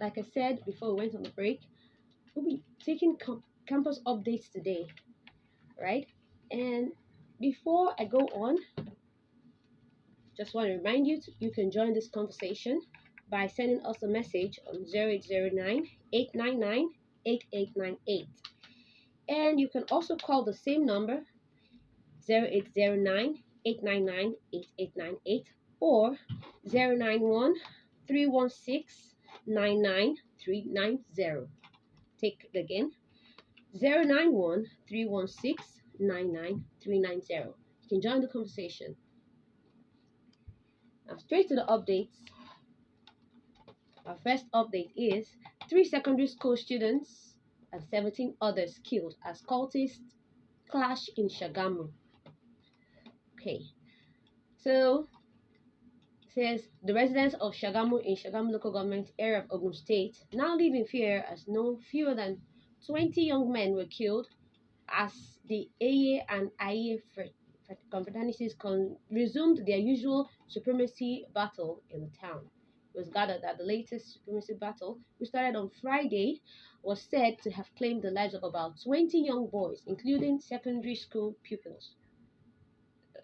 like I said before we went on the break, we'll be taking campus updates today, right? And before I go on, just want to remind you you can join this conversation by sending us a message on 0809 899 8898. And you can also call the same number 0809 899 8898 or 091 316 99390. Take it again, 091 316 99390. You can join the conversation. Now, straight to the updates. Our first update is 3 secondary school students and 17 others killed as cultists clash in Shagamu. Okay, so it says the residents of Shagamu in Shagamu local government area of Ogun State now live in fear as no fewer than 20 young men were killed as the Eye and Aye confederacies resumed their usual supremacy battle in the town. It was gathered that the latest supremacy battle, which started on Friday, was said to have claimed the lives of about 20 young boys, including secondary school pupils.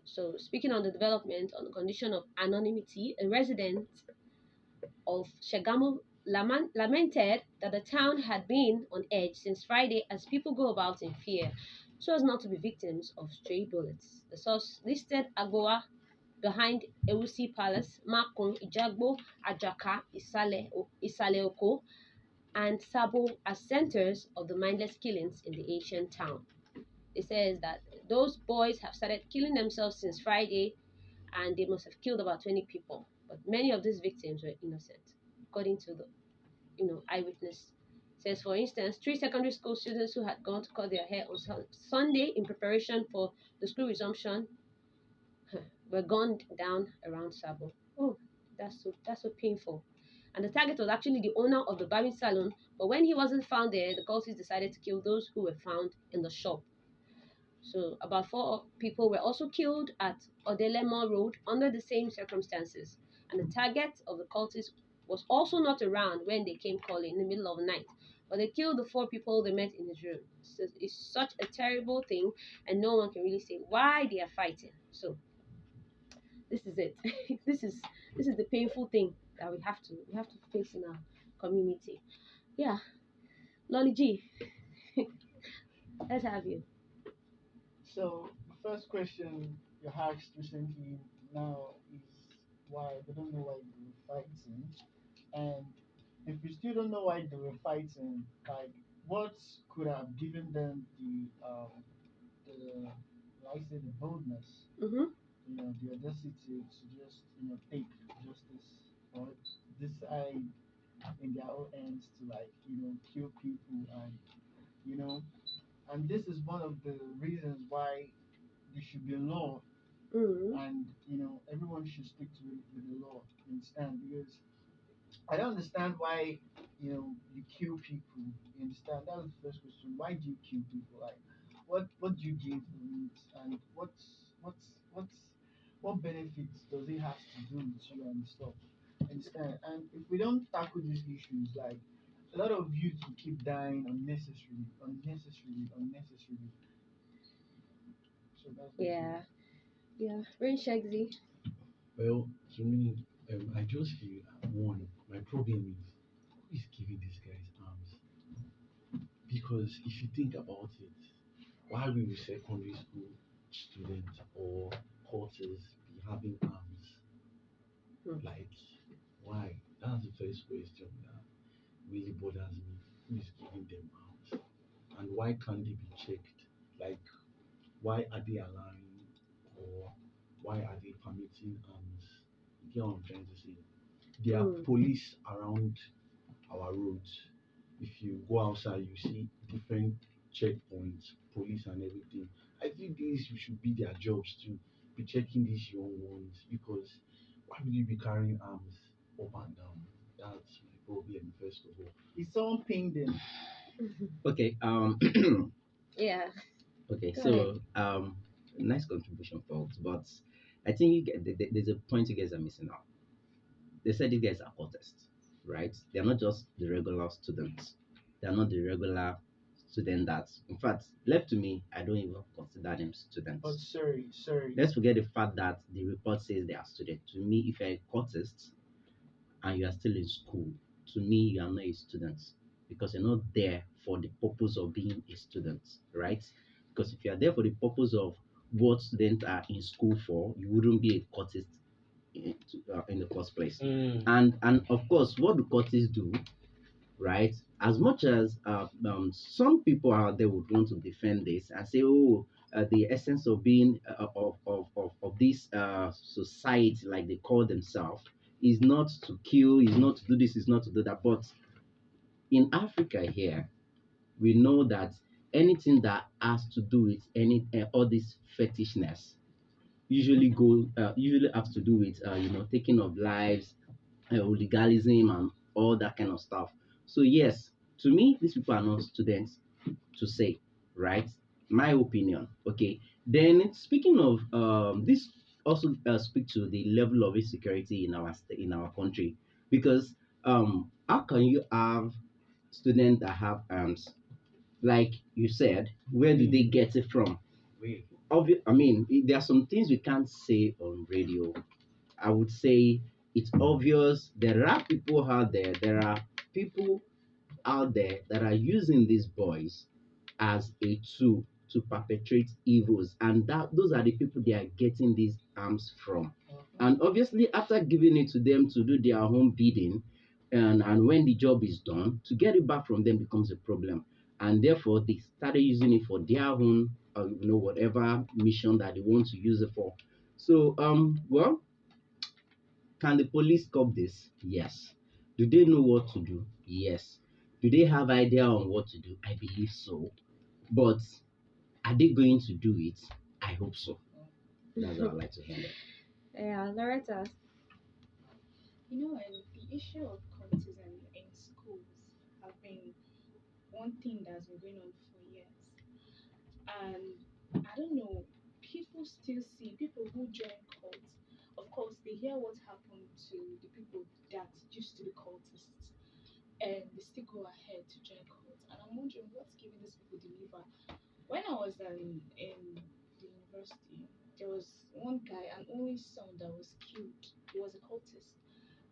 So, speaking on the development on the condition of anonymity, a resident of Shagamu lamented that the town had been on edge since Friday as people go about in fear so as not to be victims of stray bullets. The source listed Agoa behind Ewusi Palace, Makun, Ijagbo, Ajaka, Isaleoko, and Sabo as centers of the mindless killings in the ancient town. It says that those boys have started killing themselves since Friday and they must have killed about 20 people. But many of these victims were innocent, according to the eyewitness. It says, for instance, 3 secondary school students who had gone to cut their hair on Sunday in preparation for the school resumption were gunned down around Sabo. Oh, that's so painful. And the target was actually the owner of the barbing salon, but when he wasn't found there, the cultists decided to kill those who were found in the shop. So about 4 people were also killed at Odelemo Road under the same circumstances. And the target of the cultists was also not around when they came calling in the middle of the night. But they killed the 4 people they met in his room. So it's such a terrible thing, and no one can really say why they are fighting. So this is it. this is the painful thing that we have to face in our community. Yeah, Lolly G, let's have you. So the first question you asked recently now is why they don't know why they were fighting, and if you still don't know why they were fighting, like what could have given them the like I say the boldness, Mhm. the audacity to just take justice or decide in their own hands to like kill people and you know and this is one of the reasons why there should be a law Mhm. and everyone should stick to with the law. You understand? Because I don't understand why you kill people. You understand? That was the first question. Why do you kill people? Like, what do you gain from it, and what benefits does it have to do with you and stuff? Understand? And if we don't tackle these issues, like a lot of youth will keep dying unnecessarily. So that's the thing. Yeah. Yeah. Rain Shagsy. Well, to me, I just feel one. My problem is who is giving these guys arms? Because if you think about it, why will secondary school students or courses be having arms? Hmm. Like, why? That's the first question that really bothers me. Who is giving them arms? And why can't they be checked? Like, why are they allowing or why are they permitting arms? You get what I'm trying to say? There are Hmm. police around our roads. If you go outside, you see different checkpoints, police and everything. I think these should be their jobs to be checking these young ones because why would you be carrying arms up and down? That's my problem, first of all. Is someone paying them? Okay. Yeah. Okay. Go ahead. So nice contribution, folks. But I think there's a point you guys are missing out. They said you guys are cultists. right? They're not just the regular students. They're not the regular student that, in fact, left to me, I don't even consider them But students. sorry. Let's forget the fact that the report says they are students. To me, if you're a courtist and you are still in school, to me, you are not a student because you're not there for the purpose of being a student, right? Because if you are there for the purpose of what students are in school for, you wouldn't be a courtist in the first place. And of course, what do courtists do, right? As much as some people out there would want to defend this and say, oh, the essence of being of this society, like they call themselves, is not to kill, is not to do this, is not to do that. But in Africa here, we know that anything that has to do with all this fetishness usually have to do with taking of lives, legalism and all that kind of stuff. So yes, to me, these people are not students to say, right? My opinion. Okay. Then speaking of this, also speak to the level of insecurity in in our country, because how can you have students that have arms? Like you said, where do they get it from? I mean, there are some things we can't say on radio. I would say it's obvious there are people out there. There are people out there that are using these boys as a tool to perpetrate evils, and that those are the people they are getting these arms from. And obviously, after giving it to them to do their own bidding, and when the job is done, to get it back from them becomes a problem. And therefore, they started using it for their own, whatever mission that they want to use it for. So, well, can the police stop this? Yes. Do they know what to do? Yes. Do they have idea on what to do? I believe so. But are they going to do it? I hope so. That's how I like to handle it. Yeah, Loretta. The issue of cultism in schools have been one thing that's been going on for years. And I don't know, people still see people who join cults. Of course, they hear what happened to the people that used to be cultists, and they still go ahead to join cults. And I'm wondering what's giving these people the liver. When I was in the university, there was one guy, an only son that was killed. He was a cultist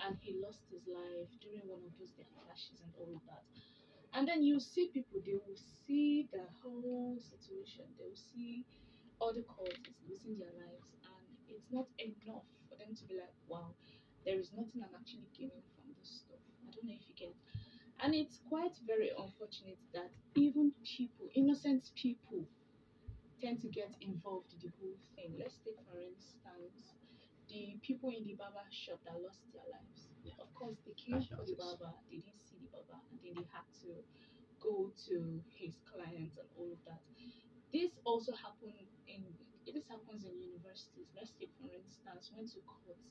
and he lost his life during one of those their clashes and all of that. And then you see people, they will see the whole situation, they will see other cultists losing their lives, and it's not enough for them to be like, wow, there is nothing I'm actually gaining from this stuff. I don't know if you get. And it's quite very unfortunate that even people, innocent people, tend to get involved in the whole thing. Let's take for instance the people in the barber shop that lost their lives. Yeah. Of course, they came for the Casualties. barber, they didn't see the barber, and then they had to go to his clients and all of that. This also happens in universities. Let's take for instance, when two courts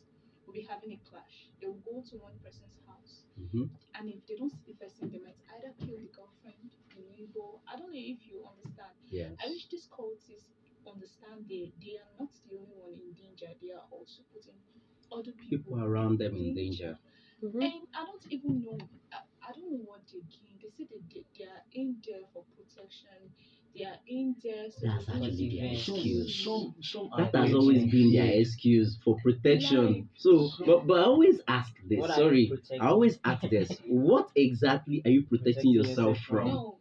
will be having a clash. They will go to one person's house, Mm-hmm. and if they don't see the person, they might either kill the girlfriend, the neighbor. I don't know if you understand. Yes. I wish these cultists understand they are not the only one in danger. They are also putting other people People around them in danger. Mm-hmm. And I don't even know. I don't know what they gain. They say they are in there for protection. They are in there so That's they won't actually their see excuse. Some That are has there always to been their fear. excuse for protection. Like, So, So, but I always ask this. what are you Sorry, protecting? I always ask this. What exactly are you protecting Protecting yourself yourself from? from? no,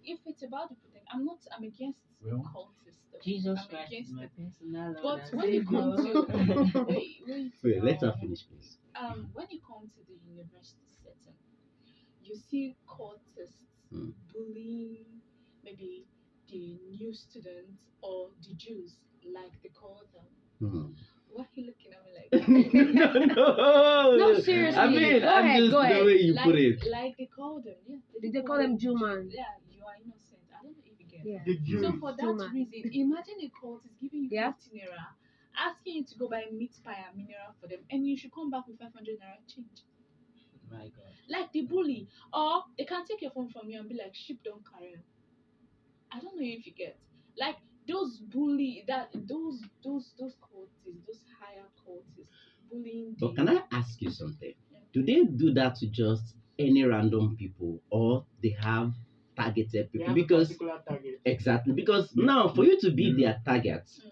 if it's about the protect, I'm against Well, cultists though. Jesus I'm Christ is against my it. personal Lord But and when it comes Savior. to wait Wait, let her now, finish, please. when you come to the university setting, you see cultists Mm. bullying maybe the new students or the Jews, like they call them. Mhm. Why are you looking at me like No, No, seriously. I mean, Go I'm ahead, just go the ahead. way you like, put it. like they call them? Yeah, Did they call them Jew Jews. man? Yeah, you are innocent. I don't know if you get. Yeah. the So Jews. for Jew that man. reason, imagine a cult is giving you Yeah. 50 naira, asking you to go buy meat pie and mineral for them, and you should come back with 500 naira change. My God. Like the bully, or they can take your phone from you and be like, "Ship don't carry 'em." I don't know if you get. Like those bully that those cultists, those higher cultists bullying But the. can I ask you something? Yeah. Do they do that to just any random people, or they have targeted They people? have a Because particular target. exactly, because Yeah, now for you to be yeah. their target, Mhm.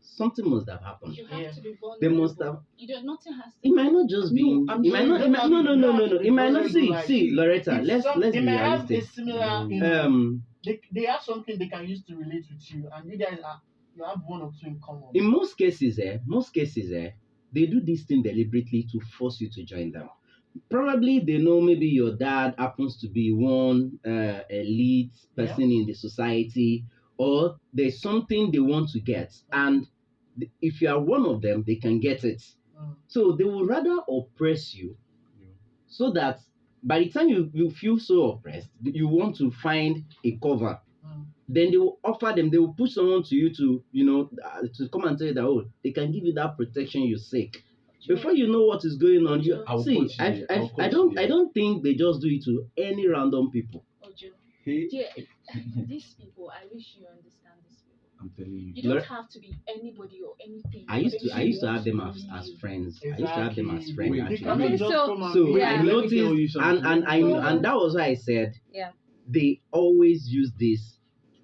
something must have happened. You have Yeah. to be They must vulnerable. have. You don't. Nothing has to It might not happen. just No, be. I'm It might saying not. It Don't might, have no, to, no, you no, don't no, have to no. be It might not. vulnerable. See, Like, see, Loretta. it's some Let's they be might have a realistic. similar, No. they have something they can use to relate with you, and you guys are you have one or two in common. In most cases, they do this thing deliberately to force you to join them. Probably they know maybe your dad happens to be one elite Yeah. person in the society, or there's something they want to get, and if you are one of them, they can get it. Mm. So they will rather oppress you, Yeah. so that by the time you feel so oppressed, you want to find a cover. Mm. Then they will offer them, they will push someone to you to, to come and tell you that, oh, they can give you that protection you seek. Before you know what is going on, you Ojo. I'll see, cut you there. I'll I cut you I there. don't think they just do it to any random people. Ojo. Hey, Yeah, these people. I wish you understand these people. I'm telling you. You don't have to be anybody or anything for them I to used to want have to them bully as you. friends. I used to have them as Exactly. friends Wait, They actually. cannot Okay, just so come and So be yeah, I Let me noticed, tell you something. and that was why I said yeah. they always use this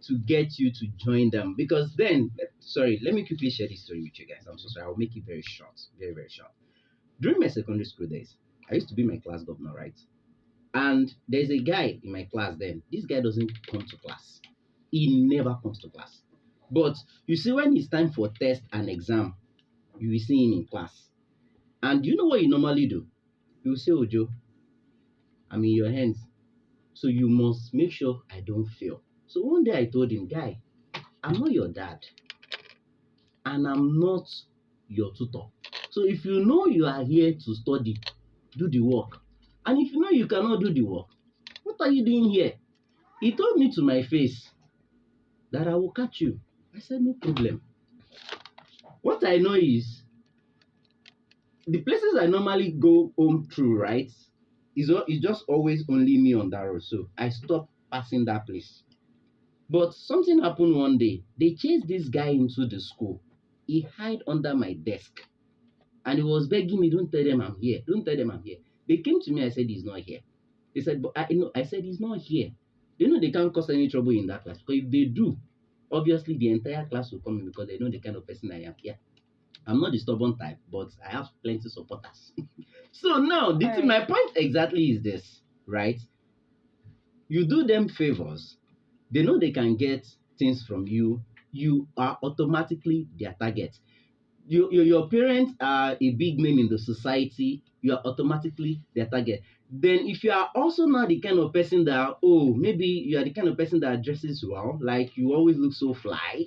to get you to join them, because then, sorry, let me quickly share this story with you guys. I'm so sorry. I'll make it very short, very very short. During my secondary school days, I used to be my class governor, right? And there's a guy in my class then. This guy doesn't come to class. He never comes to class. But you see, when it's time for test and exam, you will see him in class. And you know what you normally do? You will say, Ojo, I'm in your hands. So you must make sure I don't fail. So one day I told him, guy, I'm not your dad and I'm not your tutor. So if you know you are here to study, do the work. And if you know you cannot do the work, what are you doing here? He told me to my face that I will catch you. I said, no problem. What I know is the places I normally go home through, right? Is just always only me on that road. So I stopped passing that place. But something happened one day. They chased this guy into the school. He hid under my desk. And he was begging me, don't tell them I'm here. Don't tell them I'm here. They came to me, I said he's not here. They said, but I said he's not here. They know they can't cause any trouble in that class. Because if they do, obviously the entire class will come in, because they know the kind of person I am. Yeah. I'm not the stubborn type, but I have plenty supporters. So now, All right. my point exactly is this, right? You do them favors, they know they can get things from you. You are automatically their target. Your parents are a big name in the society, you are automatically their target. Then if you are also not the kind of person that, oh, maybe you are the kind of person that dresses well, like you always look so fly.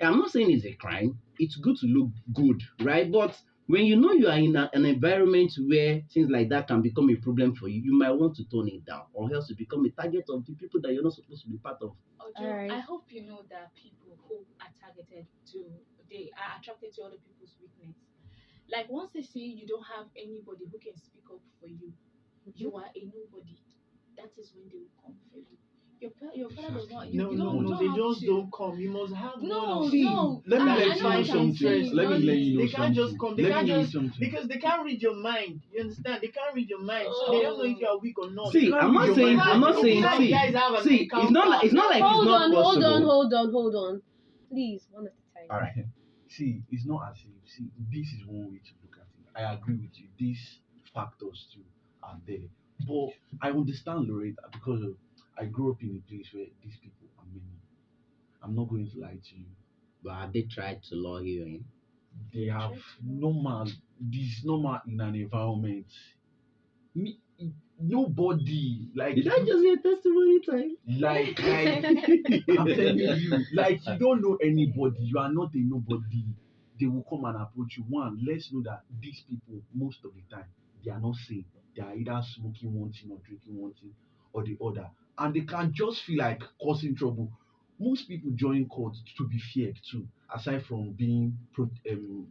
I'm not saying it's a crime. It's good to look good, right? But when you know you are in an environment where things like that can become a problem for you, you might want to tone it down, or else you become a target of the people that you're not supposed to be part of. Ojo, All right. I hope you know that people who are targeted to, they are attracted to other people's weakness. Like once they see you don't have anybody who can speak up for you, you are a nobody. That is when they will come for you. Your father does not. Exactly. You, No, you no, don't you no. don't They have just to. don't come. You must have one No, or See, no. let me that I let is you know know trying what to I'm something. interest saying. Let me Not let you. you know They you. can't just something. come. They Let can't me let you know just something. because they can't read your mind. You understand? They can't read your mind, so they don't know if you Oh. are weak or not. See, can't read your mind. I'm not You saying, know, see, guys have an see, encounter. it's not like it's Hold not on, hold on, possible. hold on. Please, one at a time. All right. See, it's not as if, see, this is one way to look at it. I agree with you. These factors too are there. But I understand Loretta because I grew up in a place where these people are many. I'm not going to lie to you. But have they tried to lure you in? They have normal, this normal in an environment. Me, nobody, like, Did I just hear testimony time? I'm telling you, like you don't know anybody, you are not a nobody. They will come and approach you. One, let's know that these people, most of the time, they are not sane. They are either smoking one thing or drinking one thing or the other. And they can just feel like causing trouble. Most people join court to be feared too, aside from being The protection.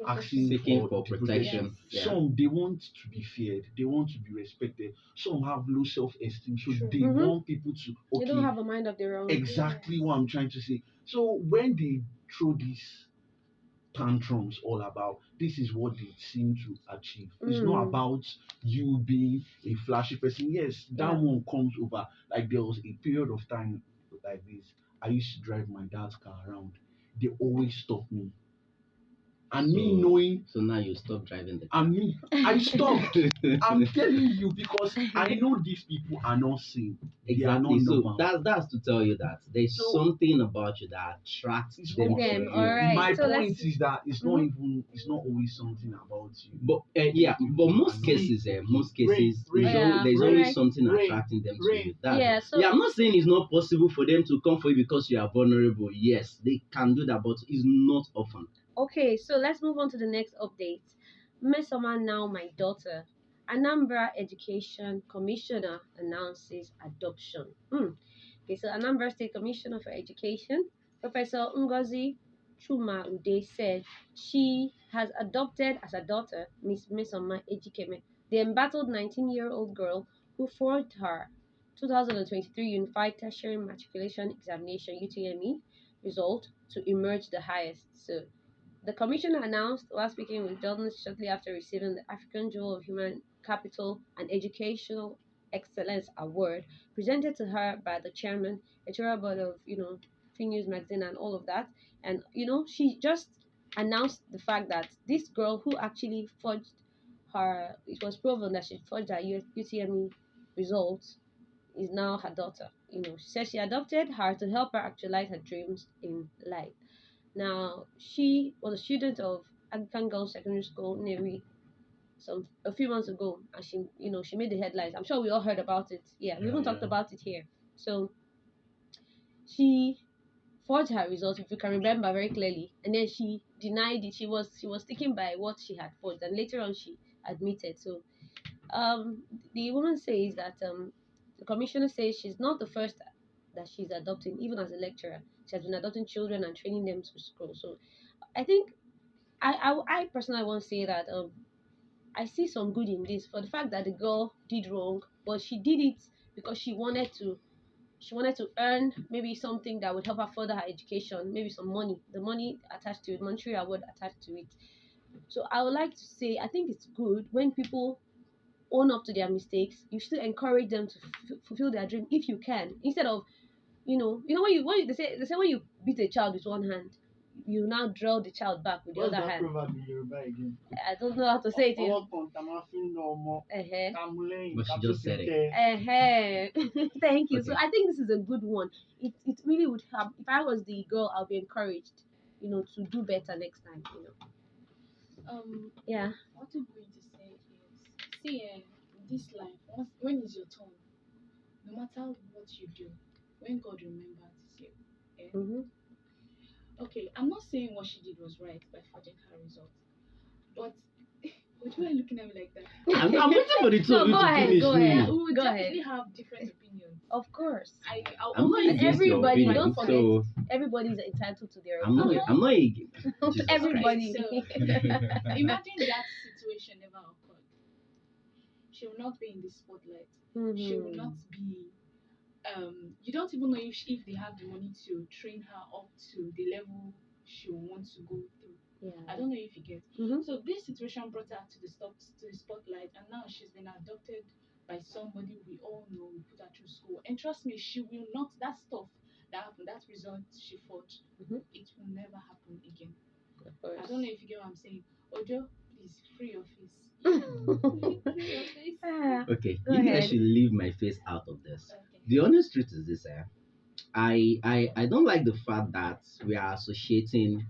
asking Seeking for for the protection. protection. Yeah. Some they want to be feared, they want to be respected. Some have low self-esteem, so True. they Mm-hmm. want people to They don't okay, have a mind of their own. exactly what I'm trying to say. So when they throw this tantrums all about. This is what they seem to achieve. It's not Mm. about you being a flashy person. Yes, that Yeah. one comes over. Like there was a period of time like this. I used to drive my dad's car around. They always stop me. And me So, knowing, so now you stop driving the car. and me, I stopped. I'm telling you because I know these people are not sane. They are not Exactly. So normal. that's to tell you that there's So something about you that attracts it's them not. to Them. All you. right. My So let's. point is that it's not Mhm. even. It's not always something about you. But These yeah, but people are most not. cases, most cases, Rain, Yeah. there's All always right. something rain, attracting them to rain. you. That Yeah. So yeah, I'm not saying it's not possible for them to come for you because you are vulnerable. Yes, they can do that, but it's not often. okay. So let's move on to the next update. Miss Oma, now my daughter. Anambra Education Commissioner announces adoption. Okay, so Anambra State Commissioner for Education, Professor Ngozi Chuma Ude said she has adopted as a daughter Miss Mesoma Ejikeme, the embattled 19-year-old girl who forged her 2023 Unified Tertiary Matriculation Examination (UTME) result to emerge the highest. So the commissioner announced while speaking with journalists shortly after receiving the African Jewel of Human Capital and Educational Excellence Award presented to her by the chairman, editorial board of, Free News Magazine and all of that. And, she just announced the fact that this girl who actually forged it was proven that she forged her UTME results is now her daughter. She said she adopted her to help her actualize her dreams in life. Now, she was a student of Anglican Girls Secondary School, Neri, a few months ago, and she made the headlines. I'm sure we all heard about it. Yeah, we Yeah, even talked yeah. about it here. So she forged her results, if you can remember very clearly, and then she denied it. She was sticking by what she had forged, and later on she admitted. So the woman says that the commissioner says she's not the first that she's adopting, even as a lecturer. She has been adopting children and training them to school. So I think I personally want to say that I see some good in this for the fact that the girl did wrong, but she did it because she wanted to earn maybe something that would help her further her education, maybe some money, the money attached to it, monetary award attached to it. So I would like to say I think it's good when people own up to their mistakes. You still encourage them to fulfill their dream if you can, instead of they say when you beat a child with one hand, you now draw the child back with the What's other that hand. proverb in Yoruba again? I don't know how to say it. Ọwọ́ kan tá máa fi ń ná ọmọ, Uh-huh. ká mú lẹ́yìn, But ká she tó just fi said it. tẹ́. Thank you. So Okay. I think this is a good one. It really would help. If I was the girl, I'll be encouraged, to do better next time. Yeah. What I'm going to say is, see, this life, when is your turn? No matter what you do, when God remembers you. Eh? Mm-hmm. Okay, I'm not saying what she did was right by forging her results, but what you are looking at me like that? I'm waiting for the two No, of you go to ahead, finish go me. ahead. We will Go definitely ahead. have different opinions. Of course. I'll I'm not always And against your everybody, opinion, don't forget, so everybody's entitled to their I'm not. opinion. I'm not against Jesus Everybody. Christ. imagine that situation never occurred. She will not be in the spotlight. She will not be. You don't even know if they have the money to train her up to the level she wants to go through. Yeah. I don't know if you get. Mhm. So this situation brought her to the spotlight, and now she's been adopted by somebody we all know. We put her through school, and trust me, she will not. That stuff that happened, that result she forged, Mhm. it will never happen again. Of course. I don't know if you get what I'm saying. Ojo, please free your face. Free your face. Okay, Go you guys ahead. should leave my face out of this. Okay. The honest truth is this, I don't like the fact that we are associating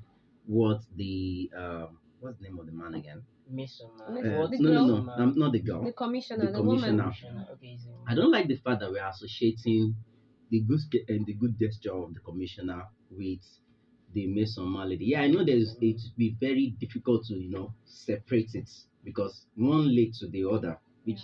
what the what's the name of the man again? The No, girl? no, no, not the girl. The commissioner, The the woman. commissioner. I don't like the fact that we are associating the good gesture of the commissioner with the Mason malady. Yeah, I know it would be very difficult to separate it because one led to the other.